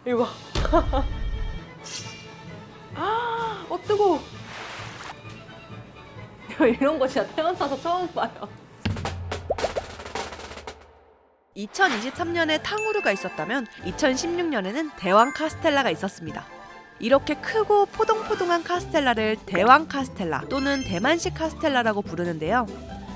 이거 봐. 뜨거워. 이런 거 진짜 태어나서 처음 봐요. 2023년에 탕후루가 있었다면 2016년에는 대왕 카스텔라가 있었습니다. 이렇게 크고 포동포동한 카스텔라를 대왕 카스텔라 또는 대만식 카스텔라라고 부르는데요.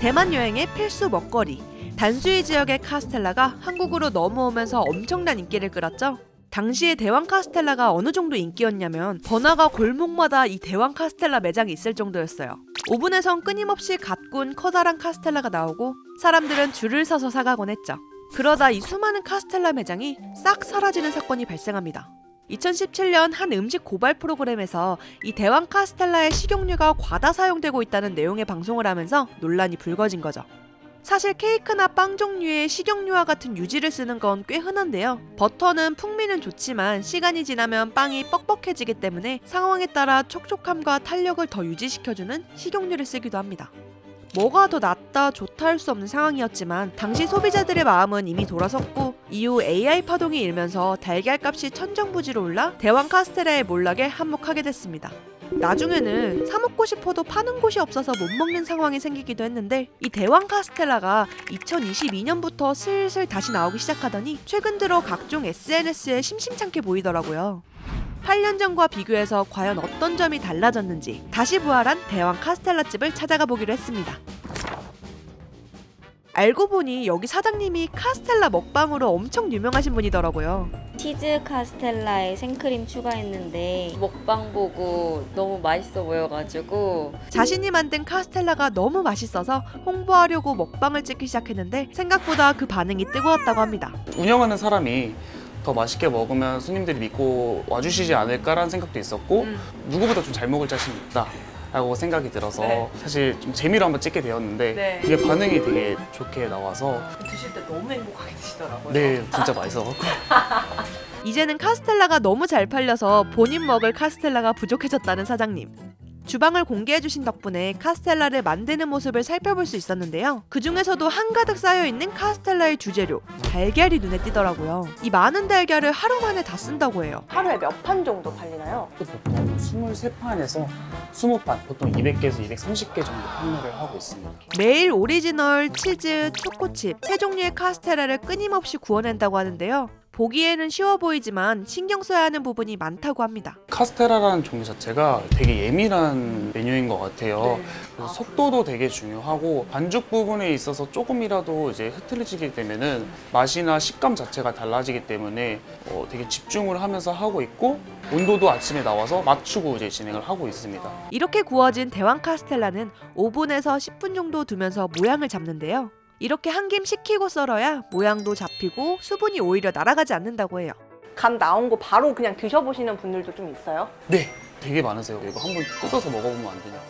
대만 여행의 필수 먹거리, 단수이 지역의 카스텔라가 한국으로 넘어오면서 엄청난 인기를 끌었죠. 당시에 대왕 카스텔라가 어느 정도 인기였냐면 번화가 골목마다 이 대왕 카스텔라 매장이 있을 정도였어요. 오븐에선 끊임없이 갓 구운 커다란 카스텔라가 나오고 사람들은 줄을 서서 사가곤 했죠. 그러다 이 수많은 카스텔라 매장이 싹 사라지는 사건이 발생합니다. 2017년 한 음식 고발 프로그램에서 이 대왕 카스텔라의 식용유가 과다 사용되고 있다는 내용의 방송을 하면서 논란이 불거진 거죠. 사실 케이크나 빵 종류에 식용유와 같은 유지를 쓰는 건 꽤 흔한데요. 버터는 풍미는 좋지만 시간이 지나면 빵이 뻑뻑해지기 때문에 상황에 따라 촉촉함과 탄력을 더 유지시켜주는 식용유를 쓰기도 합니다. 뭐가 더 낫다 좋다 할 수 없는 상황이었지만 당시 소비자들의 마음은 이미 돌아섰고 이후 AI 파동이 일면서 달걀값이 천정부지로 올라 대왕 카스텔라의 몰락에 한몫하게 됐습니다. 나중에는 사 먹고 싶어도 파는 곳이 없어서 못 먹는 상황이 생기기도 했는데 이 대왕 카스텔라가 2022년부터 슬슬 다시 나오기 시작하더니 최근 들어 각종 SNS에 심심찮게 보이더라고요. 8년 전과 비교해서 과연 어떤 점이 달라졌는지 다시 부활한 대왕 카스텔라 집을 찾아가 보기로 했습니다. 알고 보니 여기 사장님이 카스텔라 먹방으로 엄청 유명하신 분이더라고요. 치즈 카스텔라에 생크림 추가했는데 먹방 보고 너무 맛있어 보여가지고 자신이 만든 카스텔라가 너무 맛있어서 홍보하려고 먹방을 찍기 시작했는데 생각보다 그 반응이 뜨거웠다고 합니다. 운영하는 사람이 더 맛있게 먹으면 손님들이 믿고 와주시지 않을까라는 생각도 있었고 누구보다 좀 잘 먹을 자신이 있다 라고 생각이 들어서 사실 좀 재미로 한번 찍게 되었는데 그게 반응이 되게 좋게 나와서 드실 때 너무 행복하게 드시더라고요. 네, 진짜 맛있어갖고 이제는 카스텔라가 너무 잘 팔려서 본인 먹을 카스텔라가 부족해졌다는 사장님. 주방을 공개해주신 덕분에 카스텔라를 만드는 모습을 살펴볼 수 있었는데요. 그 중에서도 한가득 쌓여있는 카스텔라의 주재료, 달걀이 눈에 띄더라고요. 이 많은 달걀을 하루 만에 다 쓴다고 해요. 하루에 몇 판 정도 팔리나요? 보통 23판에서 20판, 보통 200개에서 230개 정도 판매를 하고 있습니다. 매일 오리지널, 치즈, 초코칩, 세 종류의 카스텔라를 끊임없이 구워낸다고 하는데요. 보기에는 쉬워 보이지만 신경 써야 하는 부분이 많다고 합니다. 카스테라라는 종류 자체가 되게 예민한 메뉴인 것 같아요. 그래서 속도도 되게 중요하고 반죽 부분에 있어서 조금이라도 이제 흐트러지게 되면은 맛이나 식감 자체가 달라지기 때문에 되게 집중을 하면서 하고 있고 온도도 아침에 나와서 맞추고 이제 진행을 하고 있습니다. 이렇게 구워진 대왕 카스텔라는 오븐에서 10분 정도 두면서 모양을 잡는데요. 이렇게 한 김 식히고 썰어야 모양도 잡히고 수분이 오히려 날아가지 않는다고 해요. 간 나온 거 바로 그냥 드셔보시는 분들도 좀 있어요? 네, 되게 많으세요. 이거 한번 뜯어서 먹어보면 안 되냐.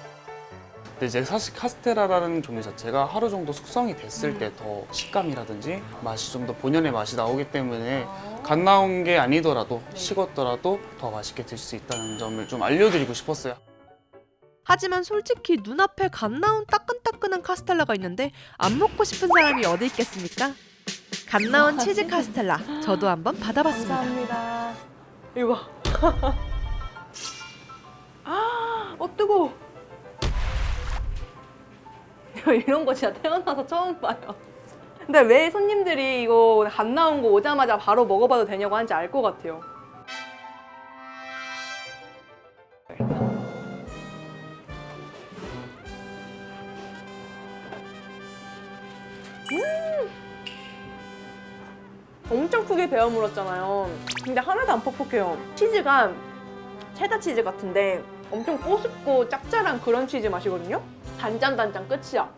근데 이제 사실 카스테라라는 종류 자체가 하루 정도 숙성이 됐을 때 더 식감이라든지 맛이 좀 더 본연의 맛이 나오기 때문에 갓 나온 게 아니더라도 식었더라도 더 맛있게 드실 수 있다는 점을 좀 알려드리고 싶었어요. 하지만 솔직히 눈앞에 갓 나온 따끈따끈한 카스텔라가 있는데 안 먹고 싶은 사람이 어디 있겠습니까? 갓 나온 치즈 카스텔라 저도 한번 받아봤습니다. 감사합니다. 이거 봐. 뜨거워. 이런 거 진짜 태어나서 처음 봐요. 근데 왜 손님들이 이거 갓 나온 거 오자마자 바로 먹어봐도 되냐고 하는지 알 것 같아요. 엄청 크게 베어 물었잖아요. 근데 하나도 안 퍽퍽해요. 치즈가 체다 치즈 같은데 엄청 꼬숩고 짭짤한 그런 치즈 맛이거든요. 단짠단짠 끝이야.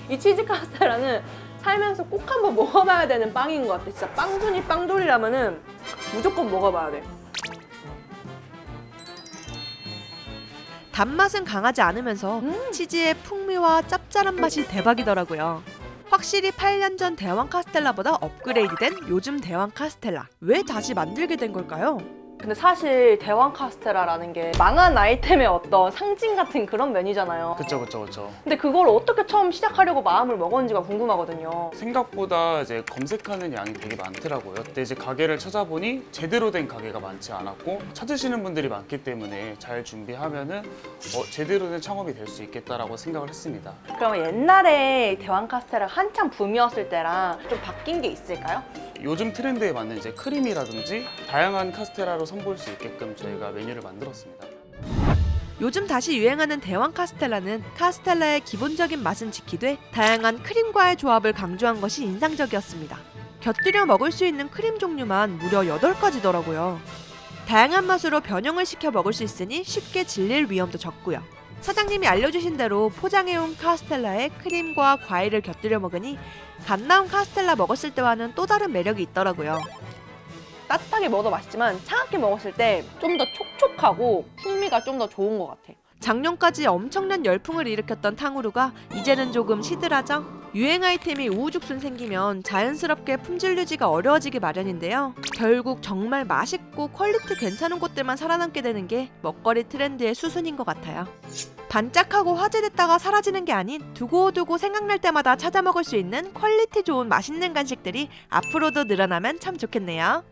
이 치즈 카스테라는 살면서 꼭 한번 먹어봐야 되는 빵인 것 같아. 진짜 빵순이 빵돌이라면은 무조건 먹어봐야 돼. 단맛은 강하지 않으면서 치즈의 풍미와 짭짤한 맛이 대박이더라고요. 확실히 8년 전 대왕 카스텔라보다 업그레이드된 요즘 대왕 카스텔라. 왜 다시 만들게 된 걸까요? 근데 사실 대왕 카스텔라라는 게 망한 아이템의 어떤 상징 같은 그런 메뉴잖아요. 그쵸. 근데 그걸 어떻게 처음 시작하려고 마음을 먹었는지가 궁금하거든요. 생각보다 이제 검색하는 양이 되게 많더라고요. 근데 이제 가게를 찾아보니 제대로 된 가게가 많지 않았고 찾으시는 분들이 많기 때문에 잘 준비하면은 제대로 된 창업이 될 수 있겠다라고 생각을 했습니다. 그러면 옛날에 대왕 카스텔라가 한참 붐이었을 때랑 좀 바뀐 게 있을까요? 요즘 트렌드에 맞는 이제 크림이라든지 다양한 카스텔라로 선보일 수 있게끔 저희가 메뉴를 만들었습니다. 요즘 다시 유행하는 대왕 카스텔라는 카스텔라의 기본적인 맛은 지키되 다양한 크림과의 조합을 강조한 것이 인상적이었습니다. 곁들여 먹을 수 있는 크림 종류만 무려 8가지더라고요. 다양한 맛으로 변형을 시켜 먹을 수 있으니 쉽게 질릴 위험도 적고요. 사장님이 알려주신 대로 포장해온 카스텔라에 크림과 과일을 곁들여 먹으니 갓 나온 카스텔라 먹었을 때와는 또 다른 매력이 있더라고요. 따뜻하게 먹어도 맛있지만 차갑게 먹었을 때 좀 더 촉촉하고 풍미가 좀 더 좋은 것 같아. 작년까지 엄청난 열풍을 일으켰던 탕후루가 이제는 조금 시들하죠? 유행 아이템이 우후죽순 생기면 자연스럽게 품질 유지가 어려워지기 마련인데요. 결국 정말 맛있고 퀄리티 괜찮은 곳들만 살아남게 되는 게 먹거리 트렌드의 수순인 것 같아요. 반짝하고 화제됐다가 사라지는 게 아닌 두고두고 생각날 때마다 찾아 먹을 수 있는 퀄리티 좋은 맛있는 간식들이 앞으로도 늘어나면 참 좋겠네요.